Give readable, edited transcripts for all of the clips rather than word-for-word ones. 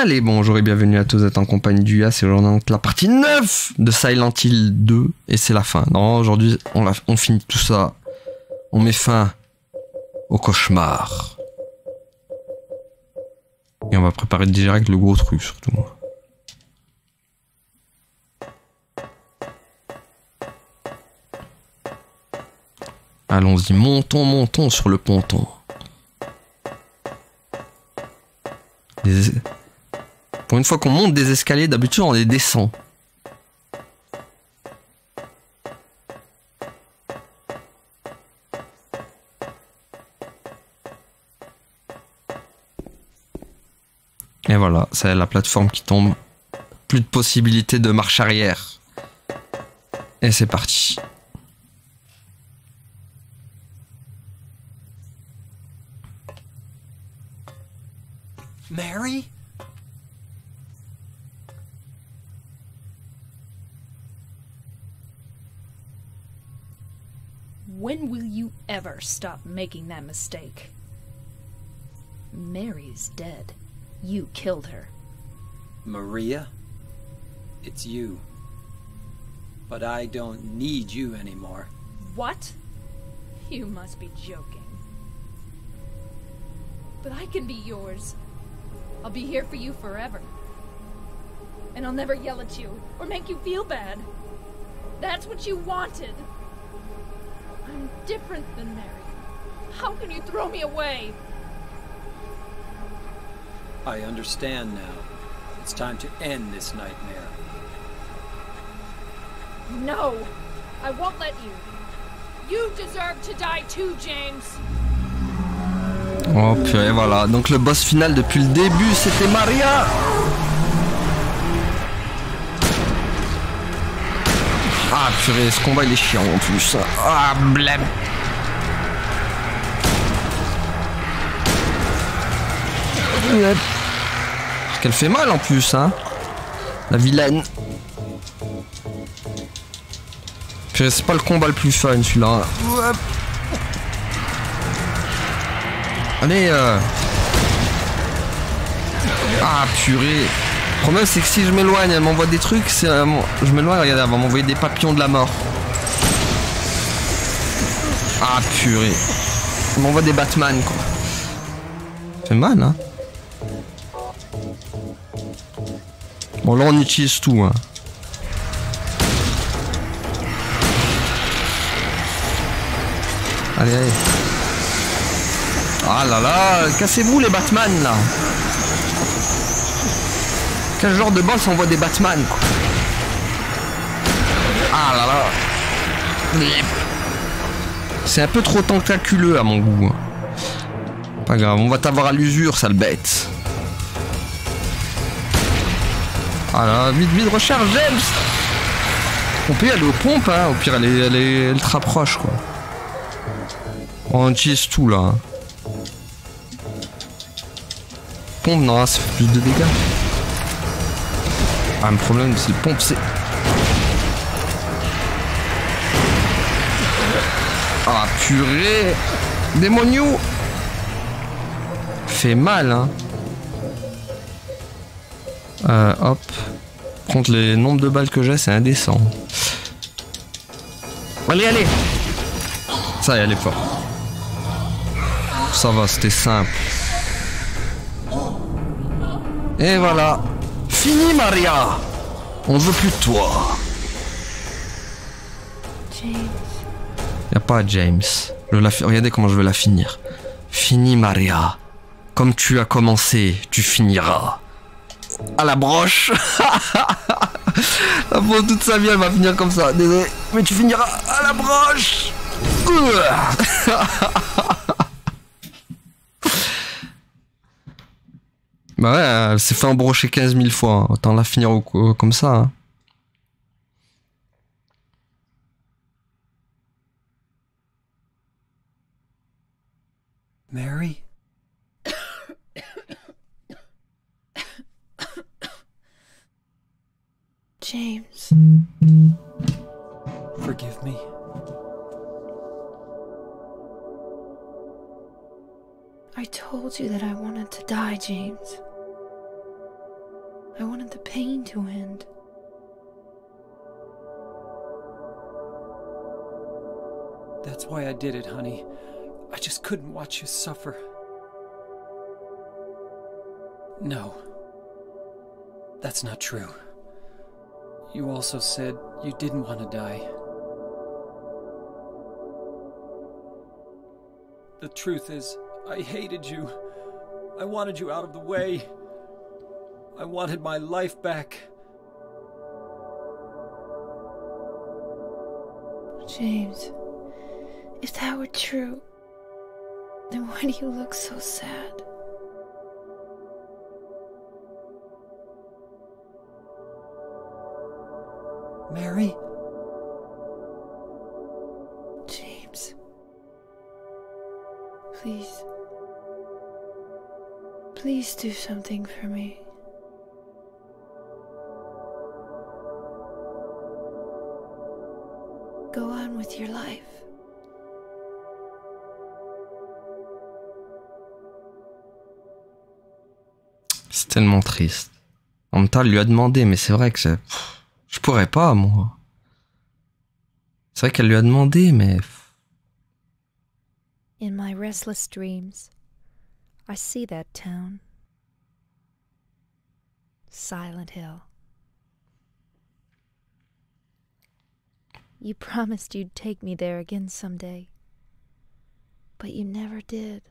Allez, bonjour et bienvenue à tous, vous êtes en compagnie du Yas, c'est aujourd'hui la partie 9 de Silent Hill 2 et c'est la fin. Non, aujourd'hui on finit tout ça, on met fin au cauchemar. Et on va préparer direct le gros truc surtout. Allons-y, montons sur le ponton. Pour une fois qu'on monte des escaliers, d'habitude on les descend. Et voilà, c'est la plateforme qui tombe. Plus de possibilité de marche arrière. Et c'est parti. Mary? When will you ever stop making that mistake? Mary's dead. You killed her. Maria? It's you. But I don't need you anymore. What? You must be joking. But I can be yours. I'll be here for you forever. And I'll never yell at you or make you feel bad. That's what you wanted. I'm different than Mary. How can you throw me away? I understand now. It's time to end this nightmare. No! I won't let you. You deserve to die too, James. Oh purée, voilà. Donc le boss final depuis le début, c'était Maria. Ah purée, ce combat il est chiant en plus. Ah blême. Parce qu'elle fait mal en plus, hein. La vilaine. Purée, c'est pas le combat le plus fun celui-là. Allez Ah purée. Le problème c'est que si je m'éloigne, elle m'envoie des trucs, je m'éloigne, regardez, elle va m'envoyer des papillons de la mort. Ah purée. Elle m'envoie des Batman quoi. Ça fait mal hein. Bon là on utilise tout hein. Allez allez. Ah là là, cassez-vous les Batman là. Quel genre de boss envoie des Batman quoi. Ah là là. C'est un peu trop tentaculeux à mon goût. Pas grave, on va t'avoir à l'usure, sale bête. Ah là, vite, vite, recharge, James. On peut y aller aux pompes, hein. Au pire, elle te rapproche quoi. On utilise tout là. Hein. Pompe, non, ça fait plus de dégâts. Ah, le problème, c'est pompe, c'est... Ah, purée. Démoniou. Fait mal, hein. Hop. Contre les nombres de balles que j'ai, c'est indécent. Allez, allez. Ça y est, elle est forte. Ça va, c'était simple. Et voilà. Fini Maria. On veut plus de toi. James. Y'a pas James. Regardez comment je veux la finir. Fini Maria. Comme tu as commencé, tu finiras. À la broche. Pour toute sa vie, elle va finir comme ça. Désolé. Mais tu finiras à la broche. Bah ouais, elle s'est fait embrocher 15 000 fois. Hein. Autant la finir comme ça. Hein. Mary? James. Forgive me. I told you that I wanted to die, James. I wanted the pain to end. That's why I did it, honey. I just couldn't watch you suffer. No. That's not true. You also said you didn't want to die. The truth is, I hated you. I wanted you out of the way. I wanted my life back. James, if that were true, then why do you look so sad? Mary? James. Please. Please do something for me. Go on with your life. C'est tellement triste. En même temps, elle lui a demandé, mais c'est vrai que je pourrais pas, moi. C'est vrai qu'elle lui a demandé, mais... In my restless dreams, I see that town. Silent Hill. You promised you'd take me there again someday, but you never did.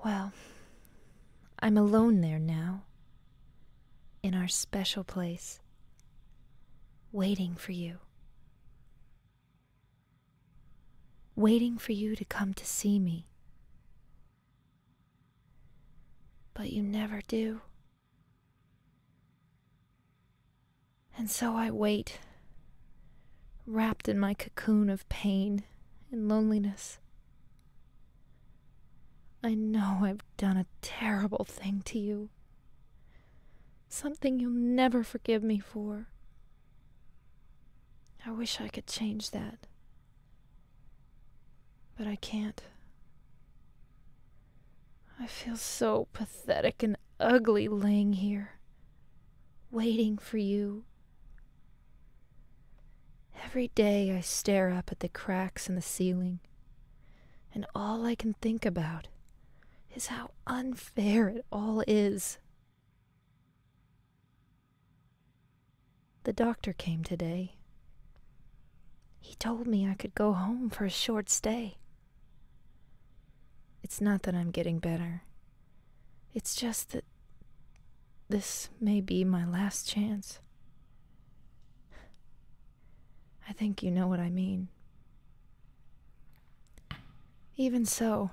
Well, I'm alone there now, in our special place, waiting for you. Waiting for you to come to see me. But you never do. And so I wait, wrapped in my cocoon of pain and loneliness. I know I've done a terrible thing to you. Something you'll never forgive me for. I wish I could change that. But I can't. I feel so pathetic and ugly laying here, waiting for you. Every day I stare up at the cracks in the ceiling, and all I can think about is how unfair it all is. The doctor came today. He told me I could go home for a short stay. It's not that I'm getting better. It's just that this may be my last chance. I think you know what I mean. Even so,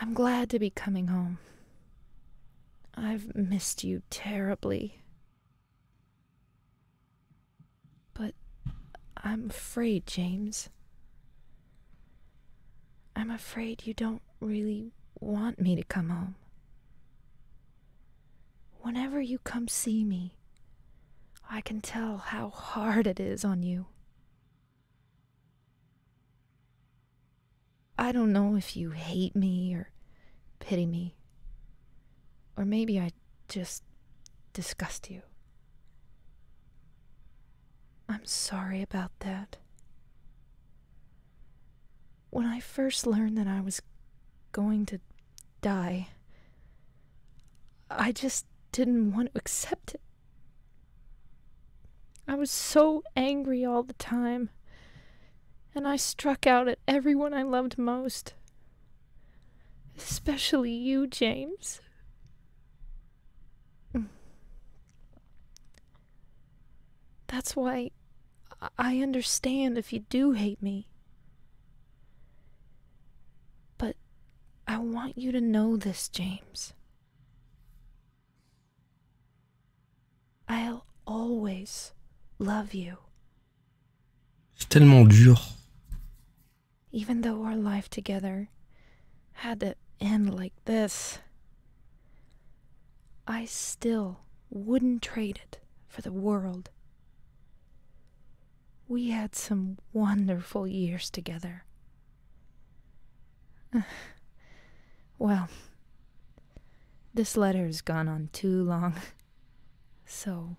I'm glad to be coming home. I've missed you terribly. But I'm afraid, James. I'm afraid you don't really want me to come home. Whenever you come see me, I can tell how hard it is on you. I don't know if you hate me or pity me, or maybe I just disgust you. I'm sorry about that. When I first learned that I was going to die, I just didn't want to accept it. I was so angry all the time, and I struck out at everyone I loved most. Especially you, James. That's why I understand if you do hate me. But I want you to know this, James. I'll always love you. C'est tellement dur. Even though our life together had to end like this, I still wouldn't trade it for the world. We had some wonderful years together. Well, This letter's gone on too long. So,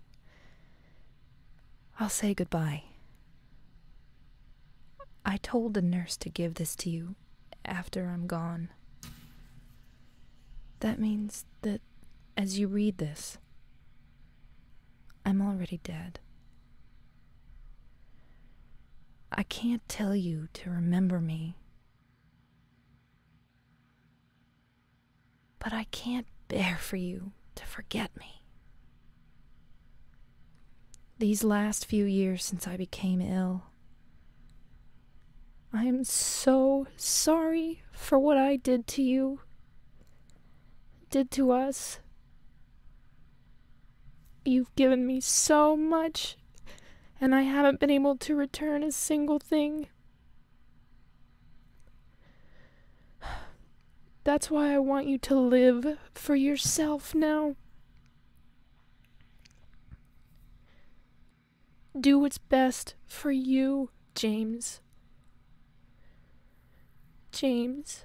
I'll say goodbye. I told the nurse to give this to you after I'm gone. That means that as you read this, I'm already dead. I can't tell you to remember me, but I can't bear for you to forget me. These last few years since I became ill, I am so sorry for what I did to you, did to us. You've given me so much, and I haven't been able to return a single thing. That's why I want you to live for yourself now. Do what's best for you, James. James,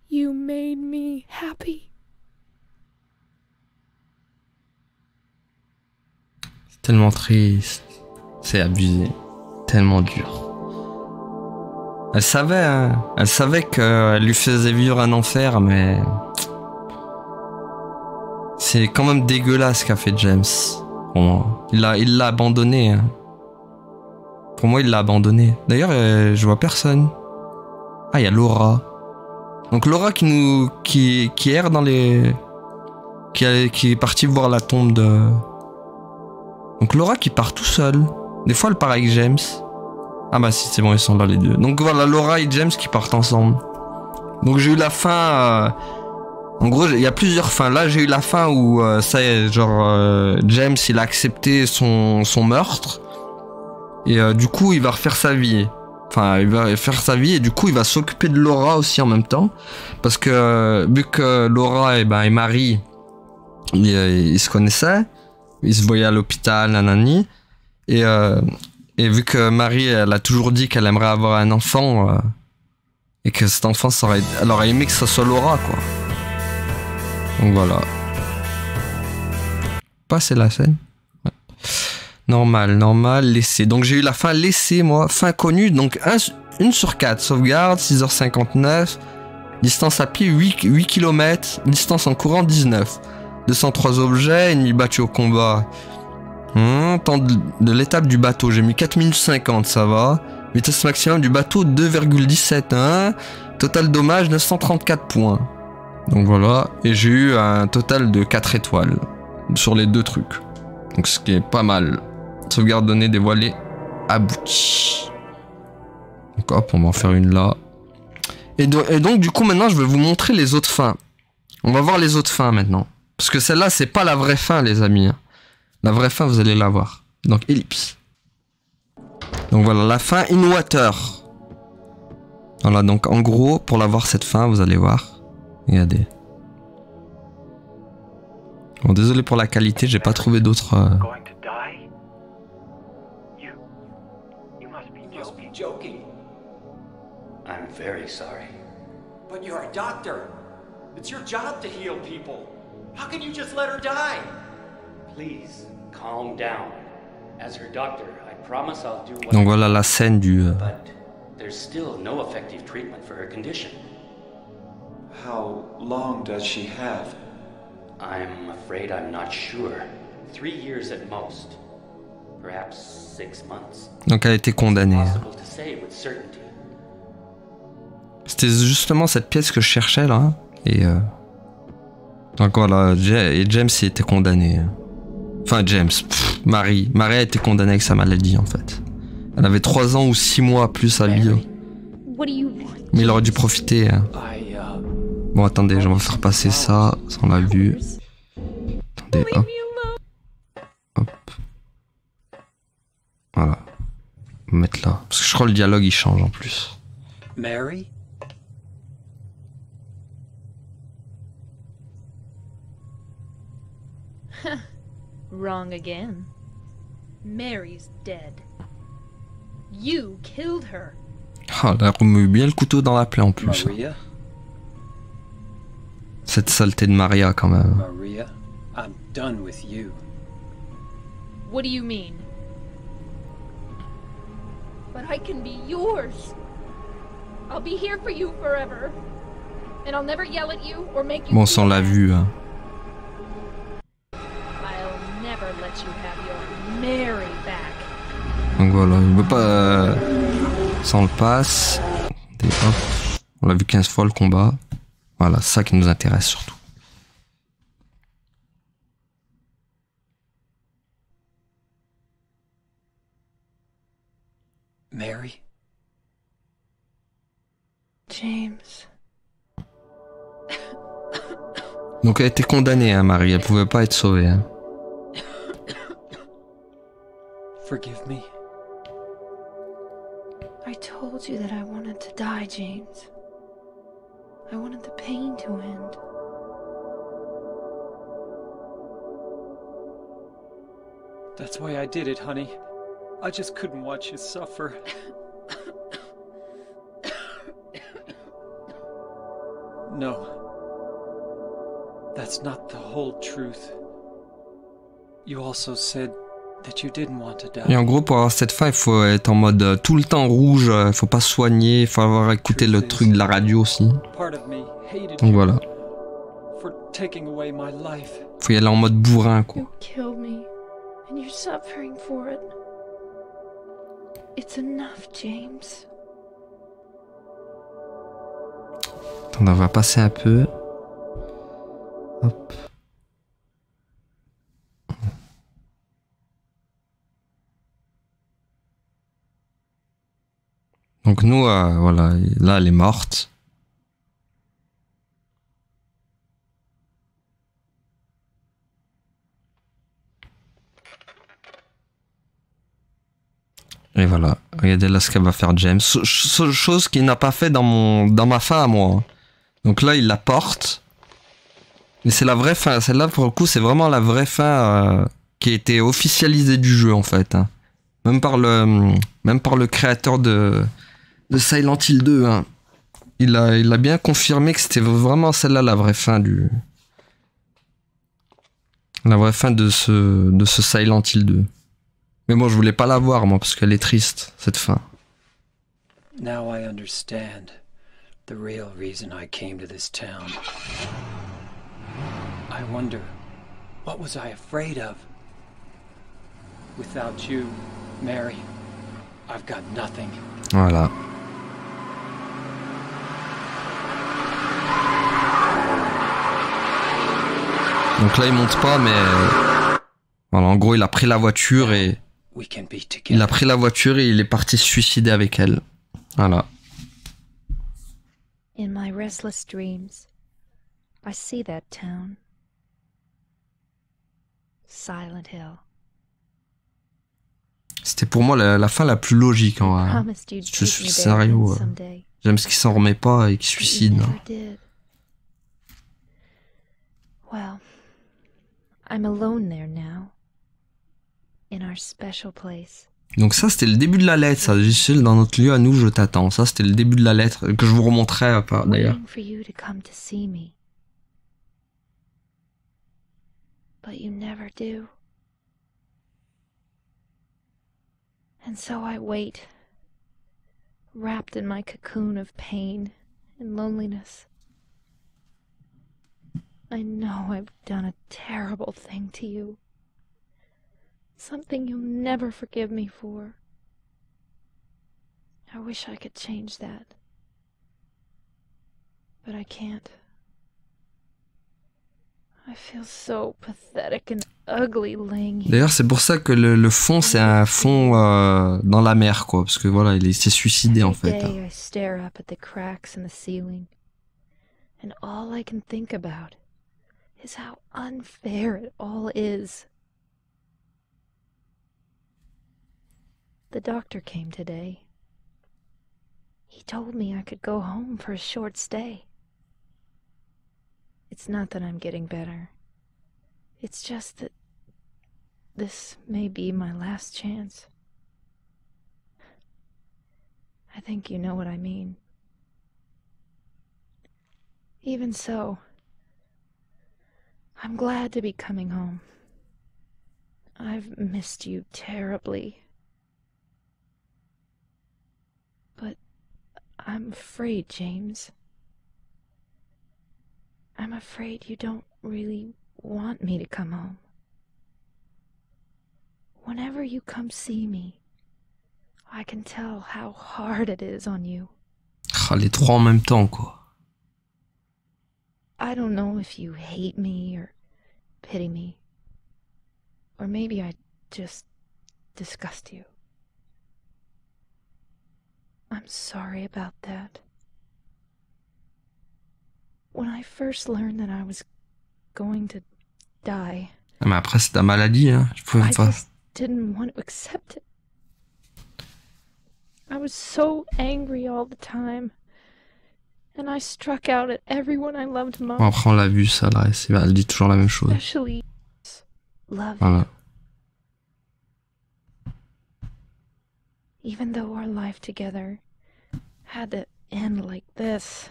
you made me happy. C'est tellement triste. C'est abusé. Tellement dur. Elle savait, hein. Elle savait qu'elle lui faisait vivre un enfer, mais... C'est quand même dégueulasse ce qu'a fait James. Pour moi. Il l'a abandonné. Hein. Pour moi, il l'a abandonné. D'ailleurs, je vois personne. Ah, il y a Laura. Donc Laura qui erre dans les... Qui est partie voir la tombe de... Donc Laura qui part tout seul. Des fois, elle part avec James. Ah bah si, c'est bon, ils sont là les deux. Donc voilà, Laura et James qui partent ensemble. Donc j'ai eu la fin... En gros, il y a plusieurs fins. Là, j'ai eu la fin où ça y est, genre James, il a accepté son meurtre. Et du coup, il va refaire sa vie. Enfin, il va faire sa vie et du coup, il va s'occuper de Laura aussi en même temps. Parce que vu que Laura et Marie, ils se connaissaient. Ils se voyaient à l'hôpital, nanani. Et vu que Marie, elle a toujours dit qu'elle aimerait avoir un enfant. Et que cet enfant, elle aurait aimé que ça soit Laura, quoi. Donc voilà. Passer la scène. Ouais. Normal, laissé. Donc j'ai eu la fin laissée, moi. Fin connue, donc 1 sur 4. Sauvegarde, 6h59. Distance à pied, 8 km. Distance en courant, 19. 203 objets, ennemi battu au combat. Temps de l'étape du bateau, j'ai mis 4 minutes 50, ça va. Vitesse maximum du bateau, 2,17. Total dommage, 934 points. Donc voilà, et j'ai eu un total de 4 étoiles sur les 2 trucs. Donc ce qui est pas mal. Sauvegarde donnée dévoilée aboutie. Donc hop, on va en faire une là. Et donc du coup maintenant je vais vous montrer les autres fins. On va voir les autres fins maintenant. Parce que celle-là c'est pas la vraie fin les amis. La vraie fin vous allez la voir. Donc ellipse. Donc voilà la fin in water. Voilà donc en gros pour la voir cette fin vous allez voir. Regardez. Bon, désolé pour la qualité, j'ai pas trouvé d'autres. Joking. I'm very sorry. But you're a doctor. It's your job to heal people. How can you just let her die? Please, calm down. As her doctor, I promise I'll do what... Donc voilà la scène du... But there's still no effective treatment for her condition. How long does she have? I'm afraid I'm not sure. 3 years at most. Perhaps 6 months. Donc elle a été condamnée. Impossible to say with certainty. C'était justement cette pièce que je cherchais là. Et donc voilà, et James il était condamné. Enfin James, Marie a été condamnée avec sa maladie en fait. Elle avait 3 ans ou 6 mois plus à vivre. Mais il aurait dû profiter. Bon attendez, on va faire passer ça, on l'a vu. Attendez, hop. Hop. Voilà. On va mettre là. Parce que je crois que le dialogue il change en plus. Mary? Wrong again. Mary's dead. You killed her. Ah, elle a remué bien le couteau dans la plaie en plus. Maria? cette saleté de Maria quand même. Maria, I'm done with you. What do you mean? But I can be yours. I'll be here for you forever. And I'll never yell at you or make you Bon, feel on l'a bad. vu. Hein. I'll never let you have your Mary back. Donc voilà, il veut pas... ça on le passe. Et hop. On l'a vu 15 fois le combat. Voilà, c'est ça qui nous intéresse surtout. Mary? James. Donc elle a été condamnée, hein, Marie. Elle pouvait pas être sauvée. Hein. Forgive me. I told you that I wanted to die, James. I wanted the pain to end. That's why I did it, honey. I just couldn't watch you suffer. No. That's not the whole truth. You also said that you didn't want to Et die. en gros, pour avoir cette fin, il faut être en mode tout le temps rouge. Il faut pas se soigner. Il faut avoir écouté le truc de la radio aussi. Part of me hated Donc you voilà. for taking away my life. Faut y aller en mode bourrin, quoi. You killed me, and you're suffering for it. It's enough, James. Attends, on va passer un peu. Hop. Donc nous, voilà, là elle est morte. Et voilà, regardez là ce qu'elle va faire James. Chose qu'il n'a pas fait dans ma fin à moi. Donc là il la porte. Mais c'est la vraie fin. Celle-là pour le coup c'est vraiment la vraie fin qui a été officialisée du jeu en fait. Hein. Même par le créateur de Silent Hill 2. Hein. Il a bien confirmé que c'était vraiment celle-là la vraie fin du... La vraie fin de ce Silent Hill 2. Mais bon, je voulais pas la voir, moi, parce qu'elle est triste, cette fin. Now I understand the real reason I came to this town. I wonder, what was I afraid of? Without you, Mary, I've got nothing. Voilà. Donc là, il monte pas, mais... Voilà, en gros, il a pris la voiture et... We can be Il together. a pris la voiture et il est parti se suicider avec elle. Voilà. In my restless dreams, I see that town. Silent Hill. C'était pour moi la fin la plus logique, en vrai. Promised you'd Je take suis me there sérieux, again ouais. someday. J'aime ce qui s'en remet pas et qui se But you suicide. never hein. did. Well, I'm alone there now. In our special place. Donc ça, c'était le début de la lettre, ça. Gilles, dans notre lieu à nous, je t'attends. Ça, c'était le début de la lettre que je vous remontrerai d'ailleurs. Waiting for you to come to see me. But you never do. And so I wait, wrapped in my cocoon of pain and loneliness. I know I've done a terrible thing to you. Something you'll never forgive me for. I wish I could change that. But I can't. I feel so pathetic and ugly laying here. D'ailleurs, c'est pour ça que le fond, c'est un fond dans la mer, quoi. Parce que voilà, il s'est suicidé, en Every fait. day I stare up at the cracks in the ceiling, and all I can think about is how unfair it all is. The doctor came today. He told me I could go home for a short stay. It's not that I'm getting better. It's just that this may be my last chance. I think you know what I mean. Even so, I'm glad to be coming home. I've missed you terribly. But I'm afraid, James. I'm afraid you don't really want me to come home. Whenever you come see me, I can tell how hard it is on you. Ah, les trois en même temps, quoi. I don't know if you hate me or pity me. Or maybe I just disgust you. I'm sorry about that. When I first learned that I was going to die, Ah, mais après, c'est ta maladie, hein. Je pouvais I pas. just didn't want to accept it. I was so angry all the time. And I struck out at everyone I loved most. Bon, après, on l'a vu, ça, là. Elle dit toujours la même chose. Especially love Voilà. you. Even though our life together had to end like this,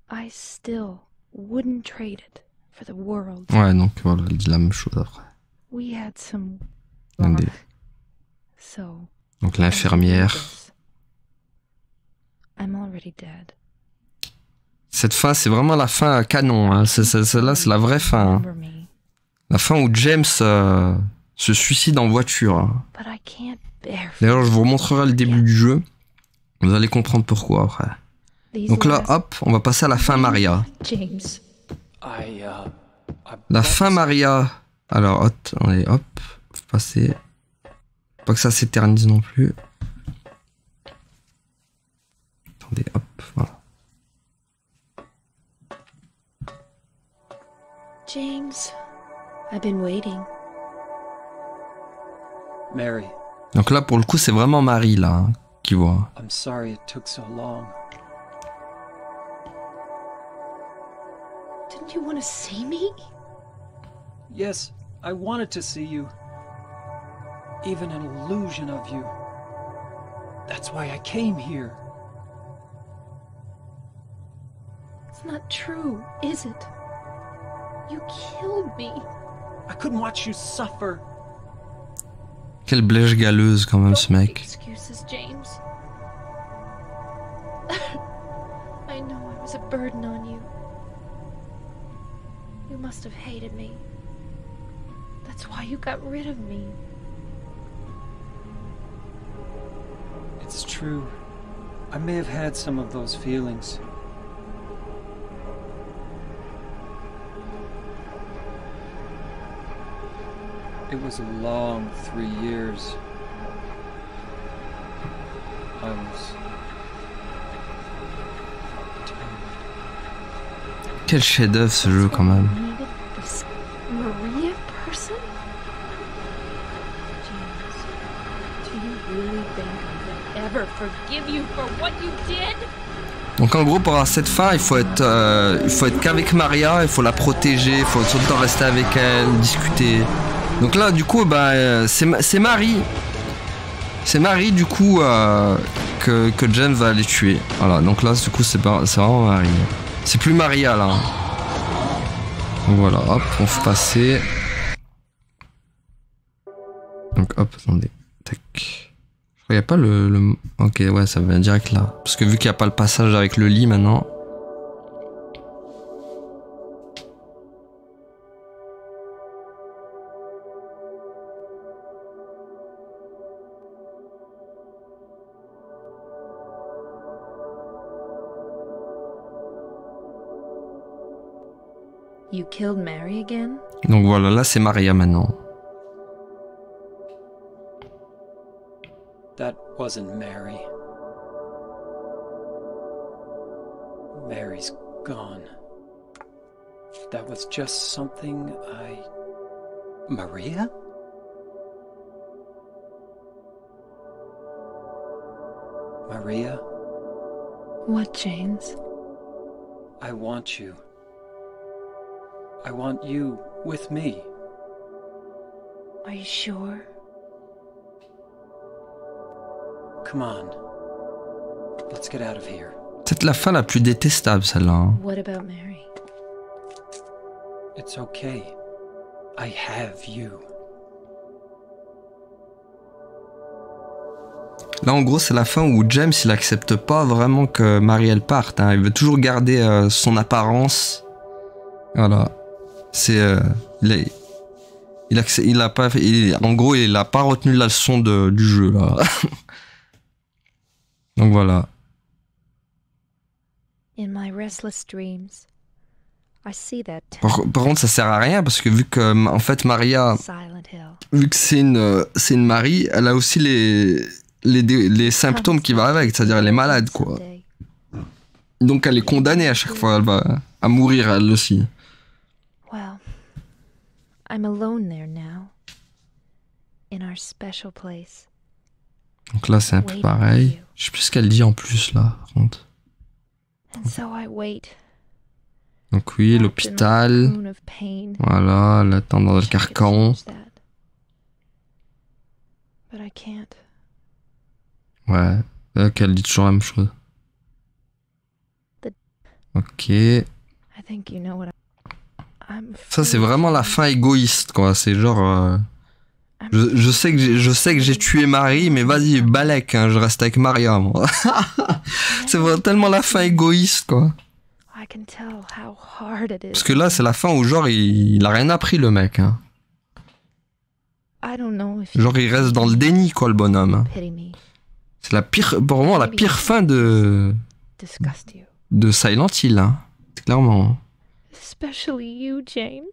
I still wouldn't trade it for the world. Ouais, donc voilà, elle dit la même chose après. We had some Attendez. so Donc l'infirmière. I'm already dead. Cette fin, c'est vraiment la fin canon. Hein. Celle-là, c'est la vraie fin. Hein. Remember me, La fin où James se suicide en voiture. Hein. but I can't bear D'ailleurs, je vous montrerai le début du jeu. Vous allez comprendre pourquoi après. these Donc là, last- hop, on va passer à la fin Maria. James. La fin Maria. Alors, hop, faut passer. Pas que ça s'éternise non plus. Attendez, hop, voilà. James, I've been waiting. Mary, Donc là, pour le coup, c'est vraiment Marie, là, hein, qui voit. I'm sorry it took so long. Didn't you want to see me? Yes, I wanted to see you. Even an illusion of you. That's why I came here. It's not true, is it? You killed me. I couldn't watch you suffer. Quelle blèche galeuse, quand même, ce Don't make mec. excuses, James. I know I was a burden on you. You must have hated me. That's why you got rid of me. It's true. I may have had some of those feelings. It was a long 3 years. I was Quel chef-d'œuvre ce jeu, quand même. You needed this Maria person? James, do you really think I would ever forgive you for what you did? Donc en gros, pour avoir cette fin, il faut être qu'avec Maria, il faut la protéger, il faut tout le temps rester avec elle, discuter. Donc là, du coup, bah, c'est Marie. C'est Marie, du coup, que James va aller tuer. Voilà, donc là, du coup, c'est vraiment Marie. C'est plus Maria, là. Donc voilà, hop, on fait passer. Donc hop, attendez. Tac. Je crois qu'il n'y a pas le... Ok, ouais, ça va direct là. Parce que vu qu'il n'y a pas le passage avec le lit maintenant... You killed Mary again? Donc voilà, là c'est Maria maintenant. That wasn't Mary. Mary's gone. That was just something Maria? Maria, What, James? I want you. I want you with me. Are you sure? Come on. Let's get out of here. C'est la fin la plus détestable celle-là. Hein. What about Mary? It's okay. I have you. Là, en gros, c'est la fin où James, il accepte pas vraiment que Marie, elle parte. Hein. Il veut toujours garder son apparence. Voilà. C'est... il a pas... en gros, il a pas retenu la leçon du jeu, là. Donc, voilà. In my restless dreams, I see that Par contre, ça sert à rien, parce que vu que, en fait, Maria... Silent Hill. Vu que c'est une Marie, elle a aussi les symptômes qui vont avec, c'est-à-dire elle est malade, quoi. Someday. Donc elle est condamnée à chaque fois, elle va à mourir elle aussi. Well, I'm alone there now. In our special place. Donc là c'est un peu pareil. Je sais plus ce qu'elle dit en plus là, par contre. And so I wait. Donc oui, wrapped in my l'hôpital. cocoon of pain. Voilà, elle attend dans le Wish I could carcan. change that. But I can't. Ouais, elle dit toujours la même chose. Ok. I think you know what I'm Ça c'est vraiment la fin égoïste, quoi. C'est genre... Je sais que j'ai tué Marie, mais vas-y, balèque, hein, je reste avec Maria, moi. C'est vraiment tellement la fin égoïste, quoi. I can tell how hard it is. Parce que là, c'est la fin où genre, il a rien appris, le mec. Hein. I don't know if Genre, il reste dans le déni, quoi, le bonhomme. Hein. pity me, C'est la pire, pour moi, la pire fin de disgust you. Silent Hill, hein. Clairement. Especially you, James.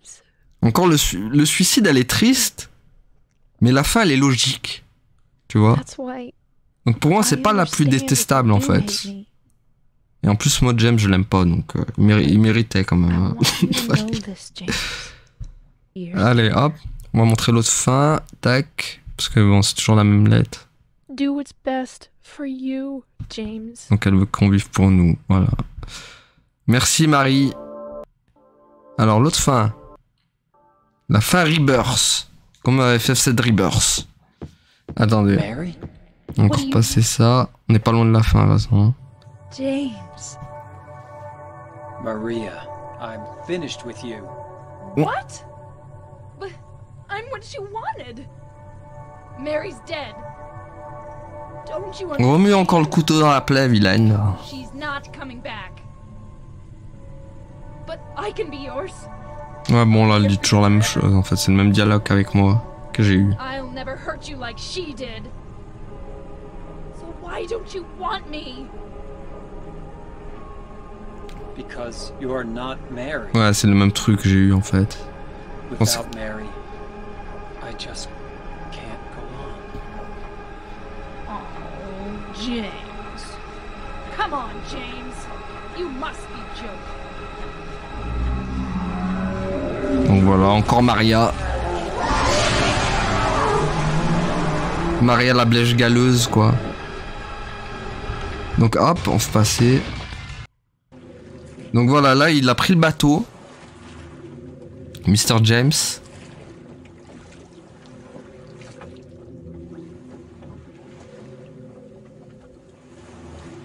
Encore, le suicide, elle est triste, mais la fin, elle est logique. Tu vois? That's why Donc pour moi, c'est I pas la plus understand if détestable, you en do fait. hate me. Et en plus, moi, James, je l'aime pas, donc il méritait quand même. I Hein. want you to know this, James. Years Allez, hop. On va montrer l'autre fin. Tac. Parce que bon, c'est toujours la même lettre. do what's best for you, James. Donc elle veut qu'on vive pour nous. Voilà. Merci Marie. Alors l'autre fin. La fin Rebirth. Comme FF7 Rebirth. Attendez. Mary? On va encore passer ça. On n'est pas loin de la fin, de toute façon. James. Maria, I'm finished with you. What? But I'm what you wanted. Mary's dead. Don't you On remet encore le couteau dans la plaie, vilaine. She's not coming back. But I can be yours. Ouais, bon, là, elle dit toujours la même chose. En fait, c'est le même dialogue qu'avec moi, que j'ai eu. I'll never hurt you like she did. So why don't you want me? Because you're not Mary. Ouais, c'est le même truc que j'ai eu, en fait. Without Mary, I just can't go on. Oh, James. Come on, James. You must be joking. Donc voilà, encore Maria. Maria la blèche galeuse, quoi. Donc hop, on se passait. Donc voilà, là, il a pris le bateau. Mr. James.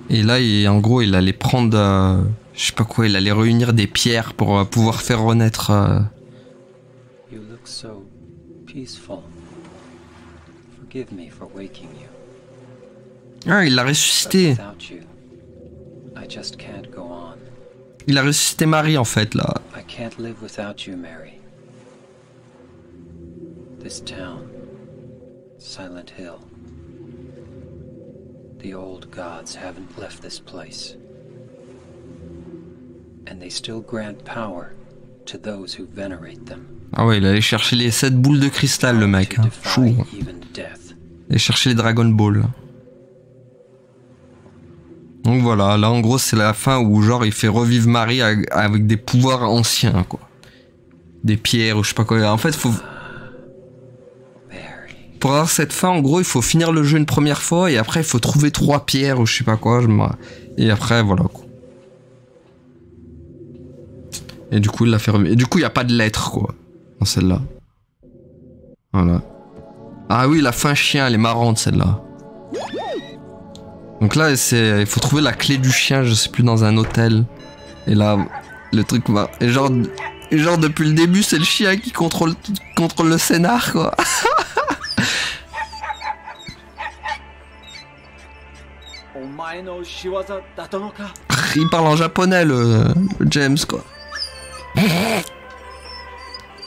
Et là, en gros, il allait prendre... je sais pas quoi, il allait réunir des pierres pour pouvoir faire renaître... You look so peaceful. Forgive me for waking you. Ah, il l'a ressuscité. Without you, I just can't go on. Il a ressuscité Marie, en fait, là. I can't live without you, Mary. This town, Silent Hill. The old gods haven't left this place. And they still grant power to those who venerate them. Ah ouais, il allait chercher les 7 boules de cristal, le mec. To Hein. defy Chou. even death. Il allait chercher les Dragon Ball. Donc voilà, là en gros c'est la fin où genre il fait revivre Marie avec des pouvoirs anciens, quoi. Des pierres ou je sais pas quoi. En fait, faut... Mary. pour avoir cette fin, en gros, il faut finir le jeu une première fois et après il faut trouver 3 pierres ou je sais pas quoi. Et après, voilà, quoi. Et du coup, il l'a fait revivre. Et du coup, il n'y a pas de lettre, quoi, dans celle-là. Voilà. Ah oui, la fin chien, elle est marrante, celle-là. Donc là, il faut trouver la clé du chien, je sais plus, dans un hôtel. Et là, le truc va... Et genre, Et genre depuis le début, c'est le chien qui contrôle le scénar, quoi. Il parle en japonais, le James, quoi.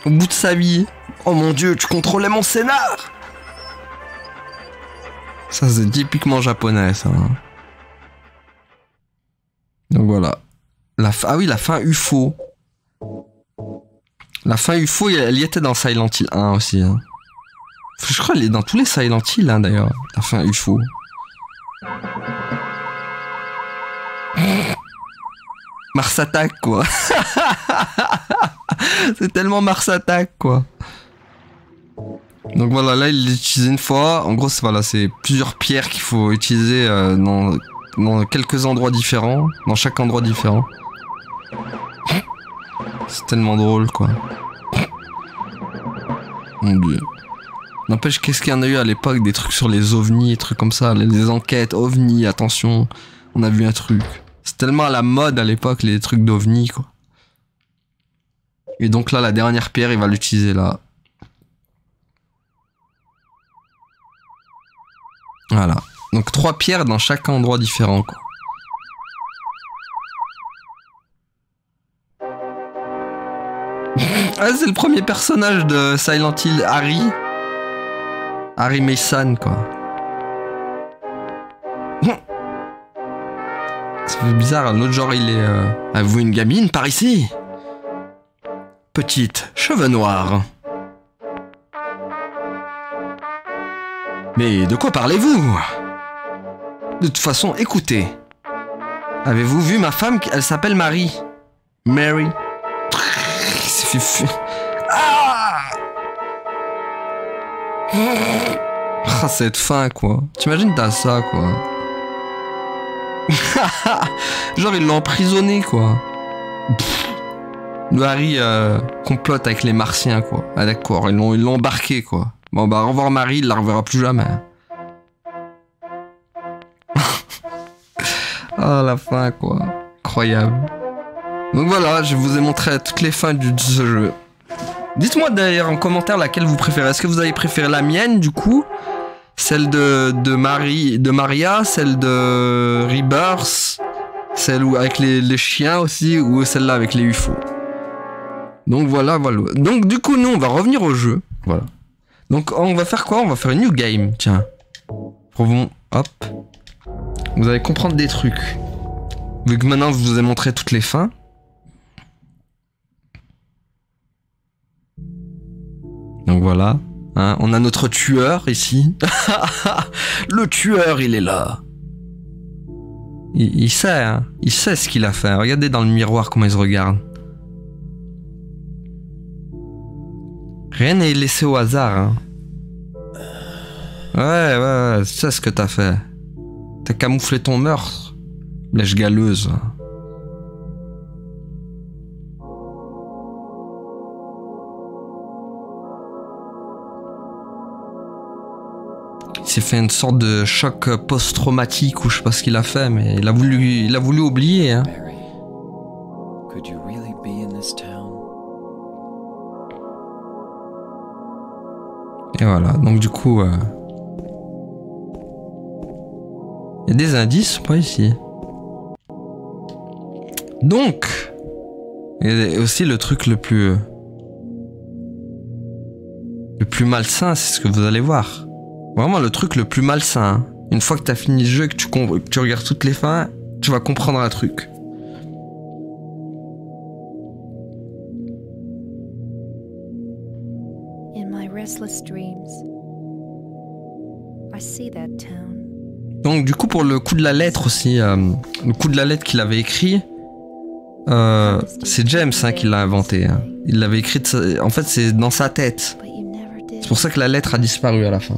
Au bout de sa vie. Oh mon dieu, tu contrôlais mon scénar. Ça, c'est typiquement japonais, ça. Donc voilà. Ah oui, la fin UFO. La fin UFO, elle y était dans Silent Hill 1 aussi. Hein. Je crois qu'elle est dans tous les Silent Hill, hein, d'ailleurs. La fin UFO. Mars Attack, quoi. C'est tellement Mars Attack, quoi. Donc voilà, là, il l'utilise une fois. En gros, c'est plusieurs pierres qu'il faut utiliser dans quelques endroits différents. Dans chaque endroit différent. C'est tellement drôle, quoi. Mon dieu. N'empêche, qu'est-ce qu'il y en a eu à l'époque, des trucs sur les ovnis, des trucs comme ça, les enquêtes, ovnis, attention, on a vu un truc. C'est tellement à la mode à l'époque, les trucs d'ovnis, quoi. Et donc là, la dernière pierre, il va l'utiliser là. Voilà. Donc 3 pierres dans chaque endroit différent, quoi. Ah, c'est le premier personnage de Silent Hill, Harry Mason, quoi. C'est bizarre, l'autre genre il est... Avez-vous une gamine par ici? Petite, cheveux noirs. Mais de quoi parlez-vous? De toute façon, écoutez. Avez-vous vu ma femme? Elle s'appelle Mary. Mary. Ah! Ah, cette fin, quoi. T'imagines, t'as ça, quoi. Genre, ils l'ont emprisonné, quoi. Le Harry complote avec les Martiens, quoi. Ah, d'accord, ils l'ont embarqué, quoi. Bon, bah, au revoir, Marie, il la reverra plus jamais. Ah, la fin, quoi. Incroyable. Donc voilà, je vous ai montré toutes les fins de ce jeu. Dites-moi d'ailleurs en commentaire laquelle vous préférez. Est-ce que vous avez préféré la mienne, du coup? Celle de Maria, celle de Rebirth, celle avec les chiens aussi, ou celle-là avec les UFO. Donc voilà. Donc du coup, nous, on va revenir au jeu. Voilà. Donc on va faire quoi? On va faire une new game, tiens. Prouvons, hop. Vous allez comprendre des trucs. Vu que maintenant, je vous ai montré toutes les fins. Donc voilà, hein, on a notre tueur ici. Le tueur, il est là. Il sait, hein, il sait ce qu'il a fait. Regardez dans le miroir comment il se regarde. Rien n'est laissé au hasard. Hein. Ouais, c'est ce que t'as fait. T'as camouflé ton meurtre, lèche galeuse. Il s'est fait une sorte de choc post-traumatique ou je sais pas ce qu'il a fait, mais il a voulu oublier. Hein. Mary, could you really be in this town? Et voilà, donc du coup, il y a des indices, pas ici. Donc, et aussi le truc le plus malsain, c'est ce que vous allez voir. Vraiment le truc le plus malsain. Hein. Une fois que t'as fini le jeu, que tu regardes toutes les fins, tu vas comprendre un truc. In my restless dreams, I see that town. Donc du coup pour le coup de la lettre aussi, le coup de la lettre qu'il avait écrit, c'est James hein, qui l'a inventé. Hein. Il l'avait écrit, en fait c'est dans sa tête. C'est pour ça que la lettre a disparu à la fin.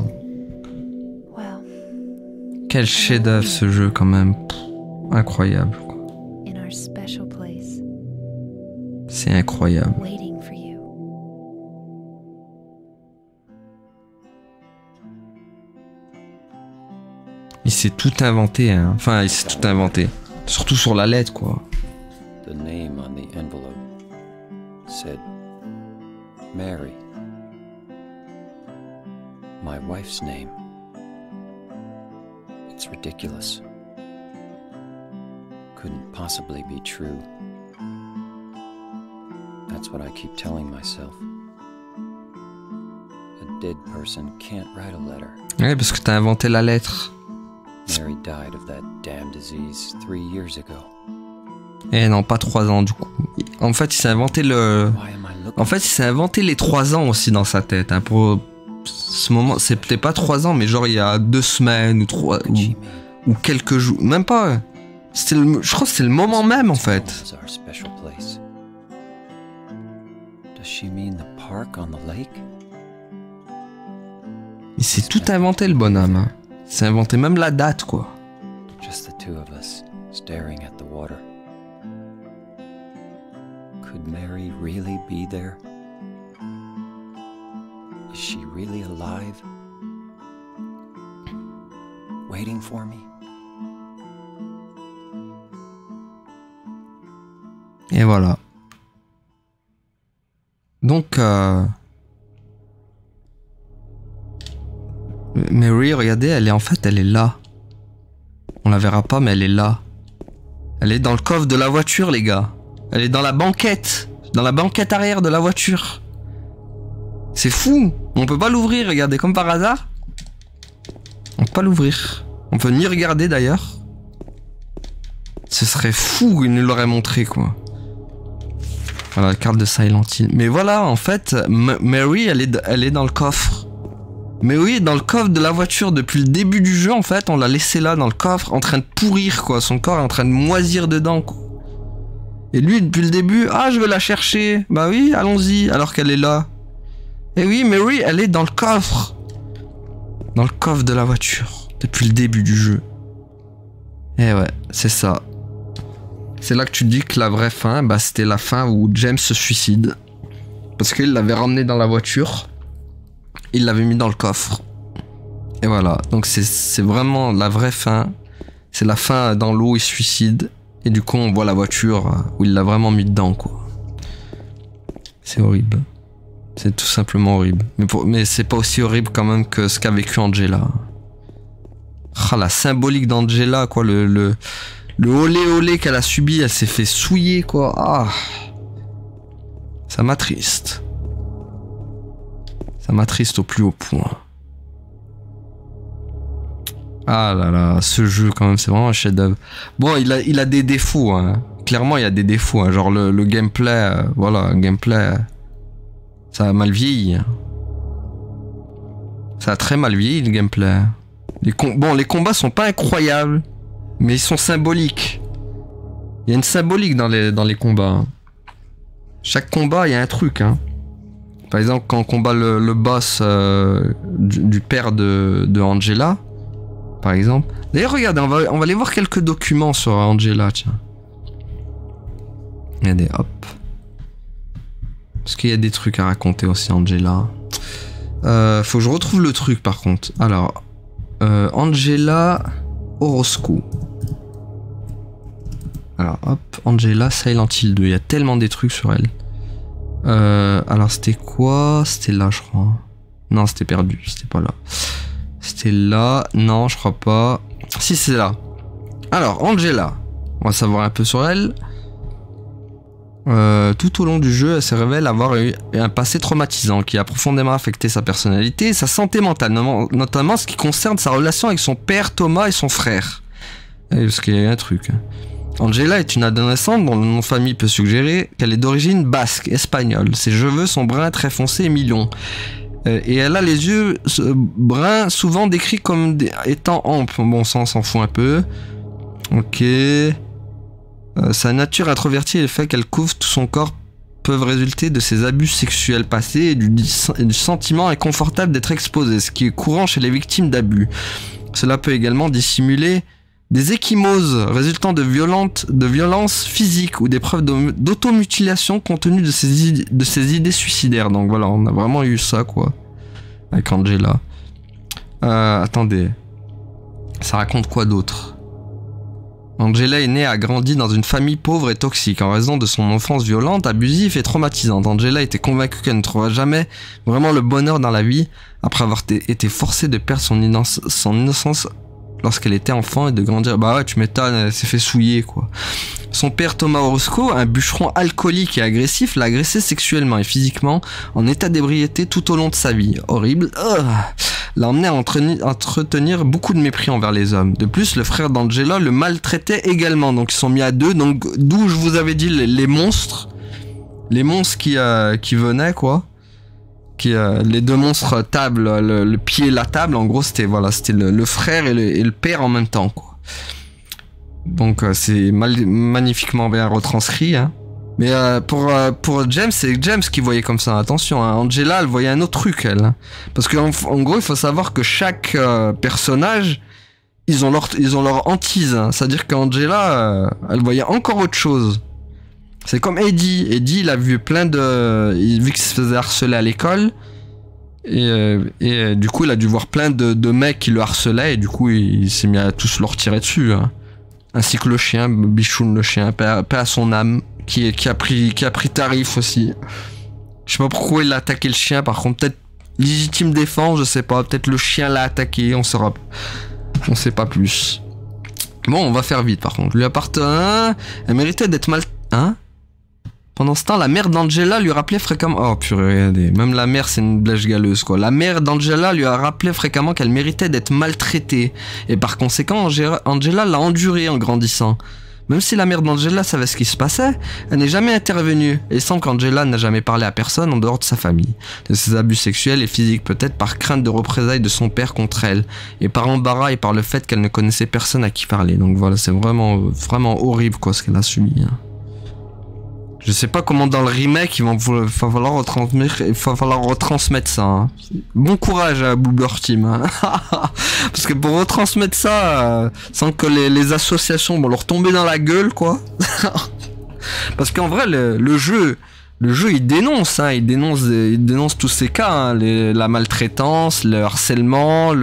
Quel chef-d'œuvre ce jeu quand même. Pff, incroyable. C'est incroyable. Il s'est tout inventé. Hein. Enfin, il s'est tout inventé. Surtout sur la lettre, quoi. The name on the envelope said Mary. My wife's name. It's ridiculous. Couldn't possibly be true. That's what I keep telling myself. A dead person can't write a letter. Ouais, parce que t'as inventé la lettre. Mary died of that damn disease 3 years ago. Eh non, pas 3 ans du coup. En fait, il s'est inventé le... Why am I looking? En fait, il s'est inventé les 3 ans aussi dans sa tête. Hein, pour ce moment, c'est peut-être pas 3 ans, mais genre il y a 2 semaines ou 3 What did she mean? ou quelques jours. Même pas. C'était je crois que c'était le moment même en fait. It's our special place. Does she mean the park on the lake? Il s'est tout inventé le bonhomme. Hein. Il s'est inventé même la date quoi. Just the two of us staring at the water. Could Mary really be there? Is she really alive? Waiting for me? Et voilà. Donc, Mary, regardez, elle est là. On la verra pas, mais elle est là. Elle est dans le coffre de la voiture, les gars. Elle est dans la banquette arrière de la voiture. C'est fou. On peut pas l'ouvrir, regardez, comme par hasard. On peut pas l'ouvrir. On peut ni regarder d'ailleurs. Ce serait fou qu'il nous l'aurait montré, quoi. Voilà, la carte de Silent Hill. Mais voilà, en fait, Mary, elle est dans le coffre. Mary est dans le coffre de la voiture depuis le début du jeu, en fait. On l'a laissé là, dans le coffre, en train de pourrir, quoi. Son corps est en train de moisir dedans, quoi. Et lui, depuis le début, ah, je vais la chercher. Bah oui, allons-y, alors qu'elle est là. Et oui, Mary, elle est dans le coffre. Dans le coffre de la voiture. Depuis le début du jeu. Et ouais, c'est ça. C'est là que tu dis que la vraie fin, bah, c'était la fin où James se suicide. Parce qu'il l'avait ramené dans la voiture. Il l'avait mis dans le coffre. Et voilà. Donc c'est vraiment la vraie fin. C'est la fin dans l'eau, il se suicide. Et du coup, on voit la voiture où il l'a vraiment mis dedans, quoi. C'est horrible. C'est tout simplement horrible. Mais c'est pas aussi horrible quand même que ce qu'a vécu Angela. Ah, la symbolique d'Angela, quoi. Le olé olé qu'elle a subi, elle s'est fait souiller, quoi. Ah. Ça m'attriste. Ça m'attriste au plus haut point. Ah là là, ce jeu quand même, c'est vraiment un chef-d'œuvre. Bon, il a des défauts, hein. Clairement, il y a des défauts, hein. Genre le gameplay, voilà, le gameplay, ça a mal vieilli. Ça a très mal vieilli le gameplay. Bon, les combats sont pas incroyables, mais ils sont symboliques. Il y a une symbolique dans les combats. Hein. Chaque combat, il y a un truc, hein. Par exemple, quand on combat le boss du père de Angela, par exemple. D'ailleurs, regardez, on va aller voir quelques documents sur Angela, tiens. Regardez, hop. Parce qu'il y a des trucs à raconter aussi, Angela. Faut que je retrouve le truc, par contre. Alors, Angela Orozco. Alors, hop, Angela Silent Hill 2. Il y a tellement des trucs sur elle. Alors, c'était quoi? C'était là, je crois. Non, c'était perdu. C'était pas là. C'était là. Non, je crois pas. Si, c'est là. Alors, Angela. On va savoir un peu sur elle. Tout au long du jeu, elle se révèle avoir eu un passé traumatisant qui a profondément affecté sa personnalité et sa santé mentale, notamment ce qui concerne sa relation avec son père Thomas et son frère. Parce qu'il y a un truc. Angela est une adolescente dont le nom de famille peut suggérer qu'elle est d'origine basque, espagnole. Ses cheveux sont bruns très foncés et mi-longs. Et elle a les yeux bruns, souvent décrits comme étant amples. Bon, ça, on s'en fout un peu. Ok. Sa nature introvertie et le fait qu'elle couvre tout son corps peuvent résulter de ses abus sexuels passés et du sentiment inconfortable d'être exposée, ce qui est courant chez les victimes d'abus. Cela peut également dissimuler des ecchymoses résultant de violences physiques ou des preuves d'automutilation compte tenu de ses idées suicidaires. Donc voilà, on a vraiment eu ça, quoi, avec Angela. Attendez. Ça raconte quoi d'autre? Angela est née et a grandi dans une famille pauvre et toxique en raison de son enfance violente, abusive et traumatisante. Angela était convaincue qu'elle ne trouvera jamais vraiment le bonheur dans la vie après avoir été forcée de perdre son innocence lorsqu'elle était enfant et de grandir. Bah ouais, tu m'étonnes, elle s'est fait souiller quoi. Son père Thomas Orozco, un bûcheron alcoolique et agressif, l'a agressée sexuellement et physiquement en état d'ébriété tout au long de sa vie. Horrible. L'a emmené à entretenir beaucoup de mépris envers les hommes. De plus, le frère d'Angela le maltraitait également, donc ils sont mis à deux, donc d'où je vous avais dit les monstres. Les monstres qui venaient quoi. Les deux monstres table, le pied et la table, en gros c'était voilà, c'était le frère et le père en même temps quoi. Donc c'est magnifiquement bien retranscrit hein. Mais pour James, c'est James qui voyait comme ça, attention hein. Angela elle voyait un autre truc elle hein. Parce qu'en gros il faut savoir que chaque personnage ils ont leur hantise hein. C'est-à-dire qu'Angela elle voyait encore autre chose. C'est comme Eddie. Eddie, il a vu vu qu'il se faisait harceler à l'école. Et du coup, il a dû voir plein de mecs qui le harcelaient. Et du coup, il s'est mis à tous leur tirer dessus. Hein. Ainsi que le chien, Bichoun le chien, paix à son âme, qui a pris tarif aussi. Je sais pas pourquoi il a attaqué le chien. Par contre, peut-être légitime défense, je sais pas. Peut-être le chien l'a attaqué, on sait pas plus. Bon, on va faire vite par contre. Lui appartient. Elle méritait d'être mal... Hein? Pendant ce temps, la mère d'Angela lui rappelait fréquemment... Oh purée, regardez, même la mère c'est une blèche galeuse quoi. La mère d'Angela lui a rappelé fréquemment qu'elle méritait d'être maltraitée. Et par conséquent, Angela l'a endurée en grandissant. Même si la mère d'Angela savait ce qui se passait, elle n'est jamais intervenue. Et il semble qu'Angela n'a jamais parlé à personne en dehors de sa famille. De ses abus sexuels et physiques peut-être par crainte de représailles de son père contre elle. Et par embarras et par le fait qu'elle ne connaissait personne à qui parler. Donc voilà, c'est vraiment horrible quoi ce qu'elle a subi. Hein. Je sais pas comment dans le remake il va falloir retransmettre ça. Hein. Bon courage à Bloober Team. Hein. Parce que pour retransmettre ça, sans que les associations vont leur tomber dans la gueule quoi. Parce qu'en vrai le jeu il dénonce, hein, il dénonce tous ces cas, hein, la maltraitance, le harcèlement,